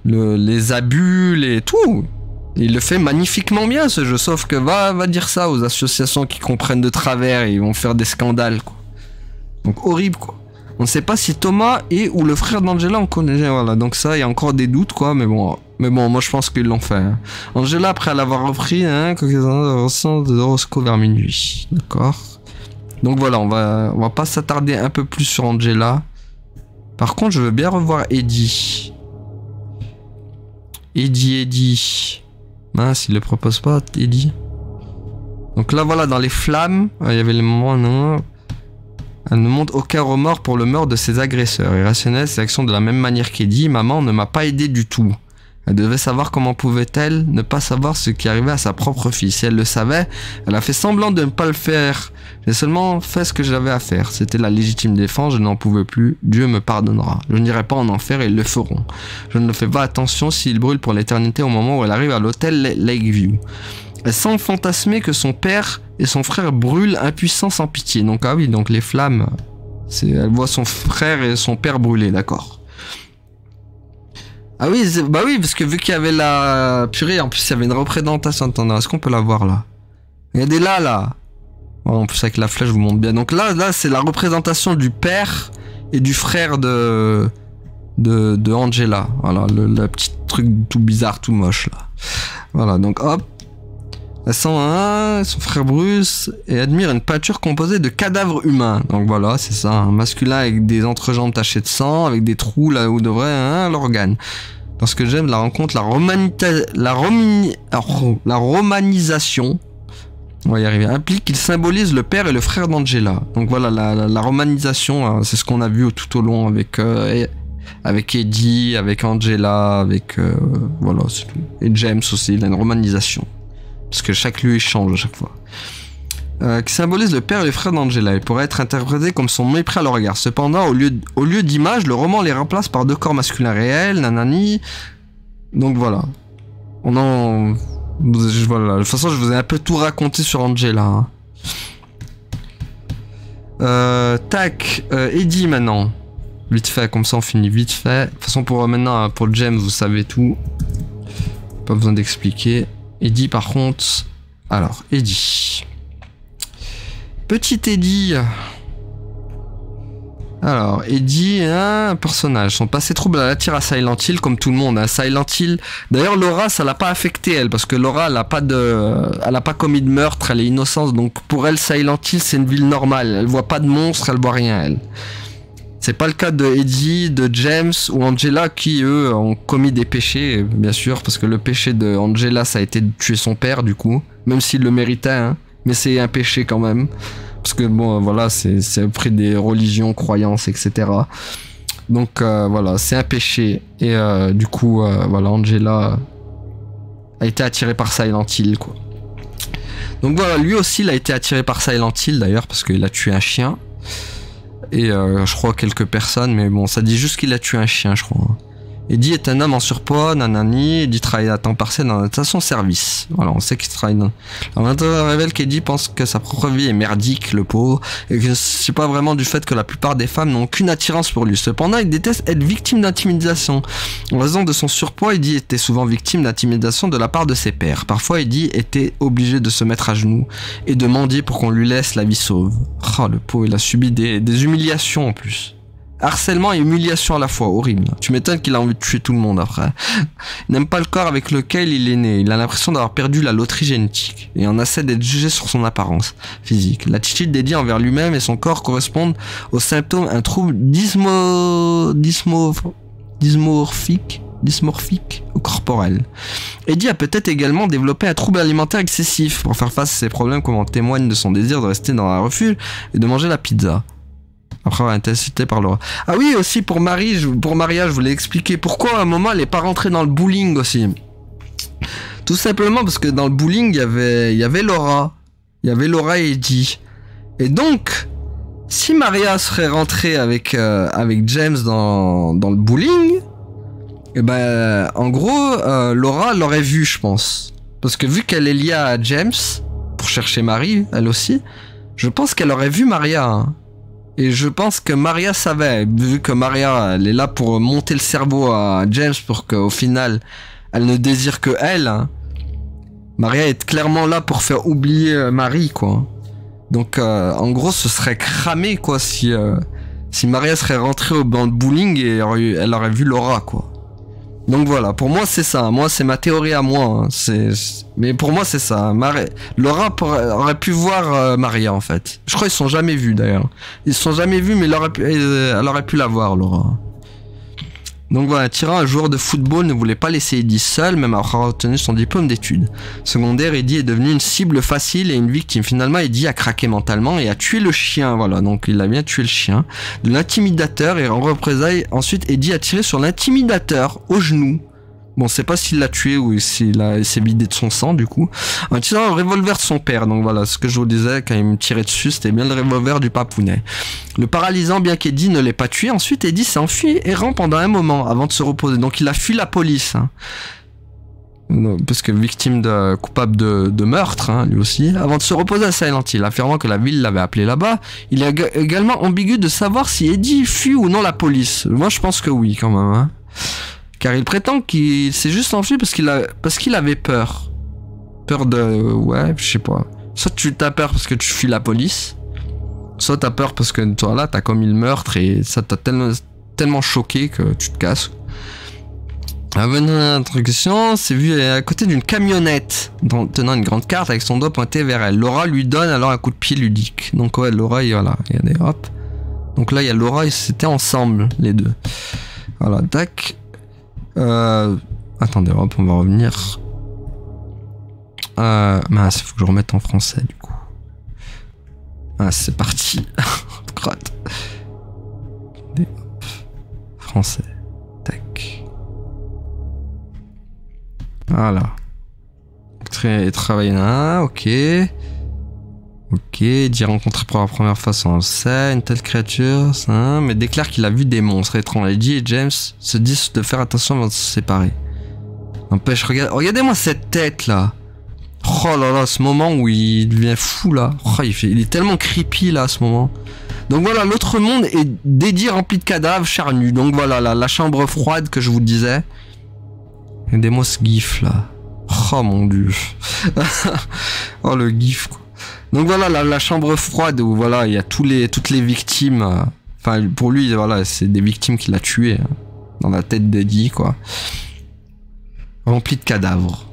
les abus, tout. Il le fait magnifiquement bien ce jeu, sauf que va dire ça aux associations qui comprennent de travers et ils vont faire des scandales quoi. Donc horrible quoi. On ne sait pas si Thomas ou le frère d'Angela on connaît, voilà, donc ça il y a encore des doutes quoi, mais bon moi je pense qu'ils l'ont fait. Hein. Angela après l'avoir repris, hein, de Orozco vers minuit, d'accord. Donc voilà, on va pas s'attarder un peu plus sur Angela. Par contre je veux bien revoir Eddie. Mince, il le propose pas, Eddie. Donc là, voilà, dans les flammes, il y avait les moments... Non, elle ne montre aucun remords pour le meurtre de ses agresseurs. Irrationnelle, ses actions de la même manière qu'Eddie. Maman ne m'a pas aidé du tout. Elle devait savoir comment pouvait-elle ne pas savoir ce qui arrivait à sa propre fille. Si elle le savait, elle a fait semblant de ne pas le faire. J'ai seulement fait ce que j'avais à faire. C'était la légitime défense, je n'en pouvais plus. Dieu me pardonnera. Je n'irai pas en enfer et ils le feront. Je ne fais pas attention s'ils brûlent pour l'éternité au moment où elle arrive à l'hôtel Lakeview. Elle semble fantasmer que son père et son frère brûlent impuissants sans pitié. Donc ah oui, donc les flammes, elle voit son frère et son père brûler, d'accord. Ah oui, bah oui, parce que vu qu'il y avait la purée, en plus il y avait une représentation. Attendez, est-ce qu'on peut la voir là? Regardez là. Oh, en plus avec la flèche, je vous montre bien. Donc là c'est la représentation du père et du frère de Angela. Voilà, le petit truc tout bizarre, tout moche là. Voilà, donc hop. Elle sent son frère Bruce et admire une peinture composée de cadavres humains. Donc voilà, c'est ça, un masculin avec des entrejambes tachées de sang, avec des trous là où devrait l'organe. Dans ce que j'aime, la rencontre, la romanisation, on va y arriver, implique qu'il symbolise le père et le frère d'Angela. Donc voilà, la romanisation, c'est ce qu'on a vu tout au long avec Eddie, avec Angela, avec voilà, c'est tout. Et James aussi, il a une romanisation. Parce que chaque lieu change à chaque fois. Qui symbolise le père et le frère d'Angela. Il pourrait être interprété comme son mépris à leur regard. Cependant, au lieu d'images, le roman les remplace par deux corps masculins réels, nanani. Donc voilà. Voilà. De toute façon, je vous ai un peu tout raconté sur Angela. Hein. Eddie maintenant. Vite fait, comme ça on finit vite fait. De toute façon, pour maintenant, pour James, vous savez tout. Pas besoin d'expliquer. Eddie par contre... Alors, Eddie. Petit Eddie. Alors, Eddie, un personnage. Son passé trouble l'attire à Silent Hill, comme tout le monde. Hein. Silent Hill. D'ailleurs, Laura, ça l'a pas affecté, elle, parce que Laura, elle a pas commis de meurtre, elle est innocente. Donc, pour elle, Silent Hill, c'est une ville normale. Elle voit pas de monstres, elle voit rien, elle. C'est pas le cas de Eddie, de James ou Angela, qui, eux, ont commis des péchés, bien sûr, parce que le péché de Angela, ça a été de tuer son père, du coup. Même s'il le méritait, hein. Mais c'est un péché quand même. Parce que bon, voilà, c'est auprès des religions, croyances, etc. Donc voilà, c'est un péché. Et du coup, voilà, Angela a été attirée par Silent Hill, quoi. Donc voilà, lui aussi, il a été attiré par Silent Hill, d'ailleurs, parce qu'il a tué un chien. Et je crois quelques personnes, mais bon, ça dit juste qu'il a tué un chien, je crois. Eddie est un homme en surpoids, nanani. Eddie travaille à temps partiel dans la station-service. Voilà, on sait qu'il travaille dans... Alors maintenant, on révèle qu'Eddie pense que sa propre vie est merdique, le pauvre, et que c'est pas vraiment du fait que la plupart des femmes n'ont aucune attirance pour lui. Cependant, il déteste être victime d'intimidation. En raison de son surpoids, Eddie était souvent victime d'intimidation de la part de ses pairs. Parfois, Eddie était obligé de se mettre à genoux et de mendier pour qu'on lui laisse la vie sauve. Oh, le pauvre, il a subi des humiliations en plus. Harcèlement et humiliation à la fois, horrible. Tu m'étonnes qu'il a envie de tuer tout le monde après. Il n'aime pas le corps avec lequel il est né. Il a l'impression d'avoir perdu la loterie génétique et en essaie d'être jugé sur son apparence physique. L'attitude d'Eddie envers lui-même et son corps correspondent aux symptômes d'un trouble dysmorphique ou corporel. Eddie a peut-être également développé un trouble alimentaire excessif pour faire face à ses problèmes, comme en témoigne de son désir de rester dans la refuge et de manger la pizza. Après avoir été incité par Laura. Ah oui, aussi pour Maria, je voulais expliquer pourquoi à un moment elle n'est pas rentrée dans le bowling aussi. Tout simplement parce que dans le bowling, il y avait Laura. Il y avait Laura et Eddie. Et donc, si Maria serait rentrée avec James dans le bowling, et ben, en gros, Laura l'aurait vu, je pense. Parce que vu qu'elle est liée à James, pour chercher Marie, elle aussi, je pense qu'elle aurait vu Maria, hein. Et je pense que Maria savait, vu que Maria, elle est là pour monter le cerveau à James pour qu'au final, elle ne désire que elle. Hein. Maria est clairement là pour faire oublier Marie, quoi. Donc, en gros, ce serait cramé, quoi, si Maria serait rentrée dans le bowling et elle aurait vu Laura, quoi. Donc voilà, pour moi c'est ça. Moi c'est ma théorie à moi. Hein. Mais pour moi c'est ça. Laura aurait pu voir Maria en fait. Je crois qu'ils se sont jamais vus d'ailleurs. Ils se sont jamais vus, mais elle aurait pu la voir, Laura. Donc voilà, Tyran, un joueur de football, ne voulait pas laisser Eddie seul, même après avoir obtenu son diplôme d'études. Secondaire, Eddie est devenu une cible facile et une victime. Finalement, Eddie a craqué mentalement et a tué le chien. Voilà, donc il a bien tué le chien. De l'intimidateur, et en représailles, ensuite Eddie a tiré sur l'intimidateur au genou. Bon, c'est pas s'il l'a tué ou s'il s'est vidé de son sang, du coup. En tirant un revolver de son père. Donc voilà, ce que je vous disais, quand il me tirait dessus, c'était bien le revolver du papounet. Le paralysant, bien qu'Eddie ne l'ait pas tué. Ensuite, Eddie s'est enfui errant pendant un moment, avant de se reposer. Donc il a fui la police. Hein. Parce que victime coupable de meurtre, hein, lui aussi. Avant de se reposer à Silent Hill, affirmant que la ville l'avait appelé là-bas. Il est également ambigu de savoir si Eddie fuit ou non la police. Moi, je pense que oui, quand même, hein. Car il prétend qu'il s'est juste enfui parce qu'il avait peur. Peur de... Ouais, je sais pas. Soit tu t'as peur parce que tu fuis la police, soit t'as peur parce que toi là, t'as commis le meurtre et ça t'a tellement choqué que tu te casses. Avant l'introduction, c'est vu à côté d'une camionnette tenant une grande carte avec son doigt pointé vers elle. Laura lui donne alors un coup de pied ludique. Donc ouais, Laura, voilà, il y a des hop. Donc là, il y a Laura et c'était ensemble, les deux. Voilà, tac. Attendez, hop, on va revenir. Mince, il faut que je remette en français du coup. Ah, c'est parti. Crotte. Hop. Français. Tac. Voilà. Travailler là, ok. Ok, dit rencontrer pour la première fois sans le sait, une telle créature, ça, mais déclare qu'il a vu des monstres étranges. Eddie et James se disent de faire attention avant de se séparer. N'empêche, regardez-moi cette tête là. Oh là là, ce moment où il devient fou là. Oh, il est tellement creepy là à ce moment. Donc voilà, l'autre monde est dédié rempli de cadavres charnus. Donc voilà, la chambre froide que je vous disais. Regardez-moi ce gif là. Oh mon dieu. Oh le gif quoi. Donc voilà la chambre froide où voilà il y a toutes les victimes. Enfin pour lui voilà c'est des victimes qu'il a tuées dans la tête d'Eddie quoi. Rempli de cadavres.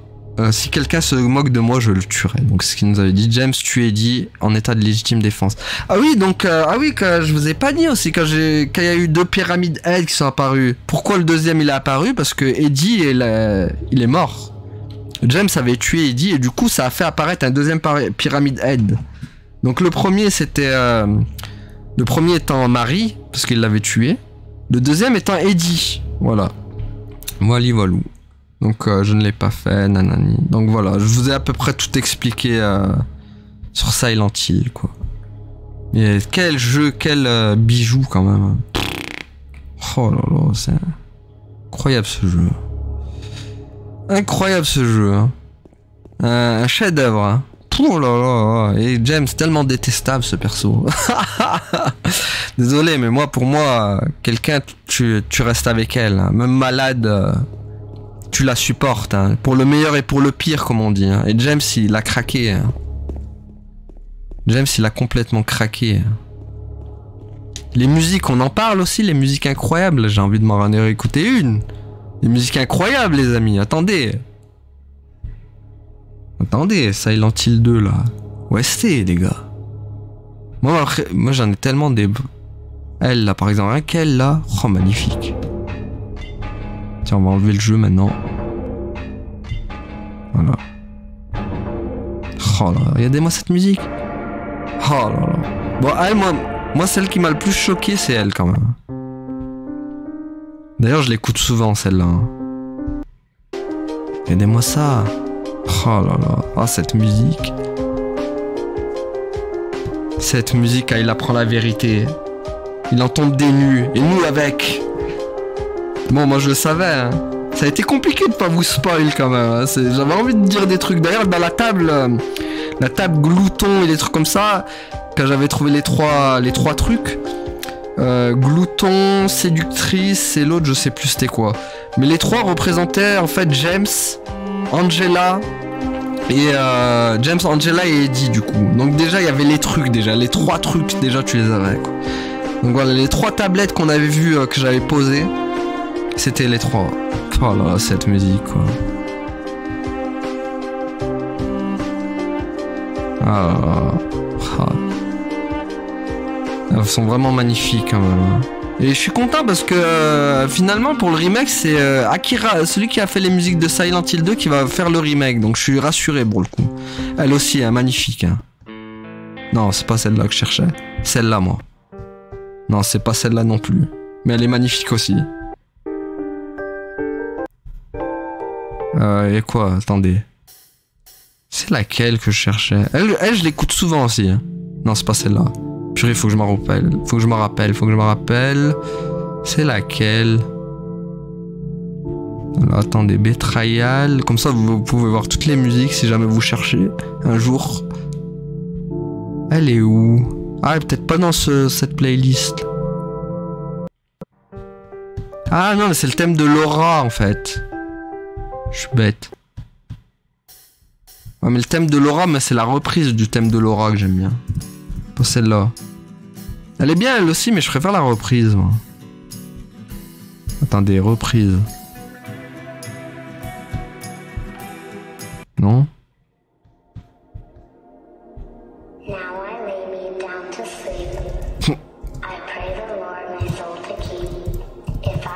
Si quelqu'un se moque de moi, je le tuerai. Donc c'est ce qu'il nous avait dit. James tue Eddie en état de légitime défense. Ah oui, donc que je vous ai pas dit aussi quand il y a eu 2 pyramides Head qui sont apparues. Pourquoi le deuxième il est apparu? Parce que Eddie il est mort. James avait tué Eddie et du coup ça a fait apparaître un deuxième pyramide Head. Donc le premier c'était le premier étant Marie parce qu'il l'avait tué. Le deuxième étant Eddie. Voilà. Voilà. Donc je ne l'ai pas fait, nanani. Donc voilà, je vous ai à peu près tout expliqué sur Silent Hill, quoi. Et quel jeu, quel bijou quand même. Oh là là, c'est incroyable ce jeu. Incroyable ce jeu. Hein. Un chef-d'œuvre. Hein. Oh là là, et James, tellement détestable ce perso. Désolé, mais pour moi, quelqu'un, tu restes avec elle. Hein. Même malade... tu la supportes, hein, pour le meilleur et pour le pire, comme on dit. Hein. Et James, il a craqué. Hein. James, il a complètement craqué. Hein. Les musiques, on en parle aussi, les musiques incroyables. J'ai envie de m'en écouter une. Les musiques incroyables, les amis. Attendez, Silent Hill 2, là. OST, les gars. Moi j'en ai tellement des... Elle, là, par exemple. Rien qu'elle, là. Oh, magnifique. Tiens, on va enlever le jeu maintenant. Voilà. Oh là, regardez-moi cette musique. Oh là là. Bon, elle, moi celle qui m'a le plus choqué, c'est elle quand même. D'ailleurs, je l'écoute souvent celle-là. Regardez-moi ça. Oh là là. Oh, cette musique. Cette musique, il apprend la vérité. Il en tombe des nues. Et nous avec. Bon, moi je le savais, hein. Ça a été compliqué de pas vous spoil quand même. Hein. J'avais envie de dire des trucs. D'ailleurs, dans la table glouton et des trucs comme ça, quand j'avais trouvé les trois trucs, glouton, séductrice et l'autre, je sais plus c'était quoi. Mais les trois représentaient en fait James, Angela et Eddie du coup. Donc déjà, il y avait les trucs déjà, les 3 trucs déjà tu les avais quoi. Donc voilà, les 3 tablettes qu'on avait vues que j'avais posées. C'était les 3. Oh là, cette musique, quoi. Ah. Elles sont vraiment magnifiques, quand même. Et je suis content parce que, finalement, pour le remake, c'est Akira, celui qui a fait les musiques de Silent Hill 2, qui va faire le remake. Donc, je suis rassuré, pour le coup. Elle aussi, hein, magnifique, hein. Non, c'est pas celle-là que je cherchais. Celle-là, moi. Non, c'est pas celle-là non plus. Mais elle est magnifique aussi. Et quoi? Attendez. C'est laquelle que je cherchais? Elle je l'écoute souvent aussi. Hein. Non, c'est pas celle-là. Purée, faut que je m'en rappelle. Faut que je me rappelle. C'est laquelle? Alors, attendez, Betrayal. Comme ça, vous pouvez voir toutes les musiques si jamais vous cherchez un jour. Elle est où? Ah, peut-être pas dans cette playlist. Ah non, mais c'est le thème de Laura en fait. Je suis bête. Ouais, mais le thème de Laura, mais c'est la reprise du thème de Laura que j'aime bien. Pas celle-là. Elle est bien elle aussi, mais je préfère la reprise, moi. Attendez, reprise. Non?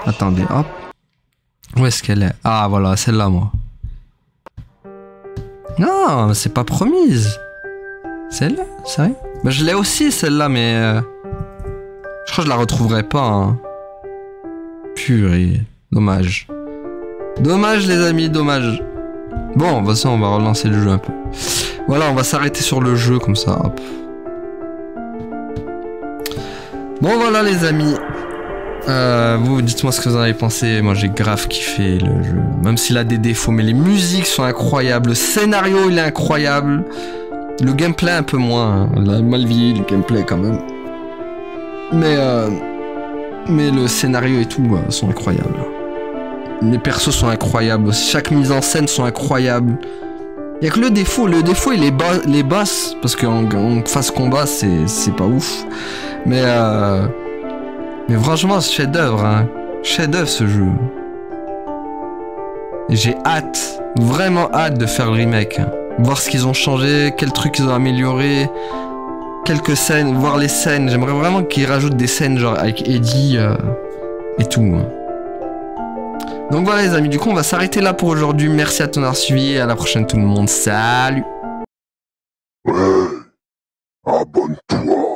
Attendez, hop. Où est-ce qu'elle est? Ah, voilà, celle-là, moi. Non, c'est pas promise. Celle-là, sérieux? Bah, je l'ai aussi, celle-là, mais... je crois que je la retrouverai pas, hein. Purée. Dommage. Dommage, les amis, dommage. Bon, de toute façon, on va relancer le jeu un peu. Voilà, on va s'arrêter sur le jeu, comme ça, hop. Bon, voilà, les amis. Vous, dites-moi ce que vous en avez pensé. Moi, j'ai grave kiffé le jeu. Même s'il a des défauts, mais les musiques sont incroyables. Le scénario, il est incroyable. Le gameplay, un peu moins. Hein. On a mal vieilli, le gameplay, quand même. Mais le scénario et tout sont incroyables. les persos sont incroyables. Chaque mise en scène sont incroyables. Il y a que le défaut il est les boss, parce qu'en phase combat c'est pas ouf. Mais franchement c'est chef-d'œuvre, hein. Chef-d'œuvre ce jeu. Et j'ai hâte, vraiment hâte de faire le remake. Voir ce qu'ils ont changé, quels trucs ils ont amélioré, quelques scènes, voir les scènes. J'aimerais vraiment qu'ils rajoutent des scènes genre avec Eddie et tout. Donc voilà les amis, du coup on va s'arrêter là pour aujourd'hui. Merci à ton avoir suivi et à la prochaine tout le monde. Salut. Ouais, abonne-toi.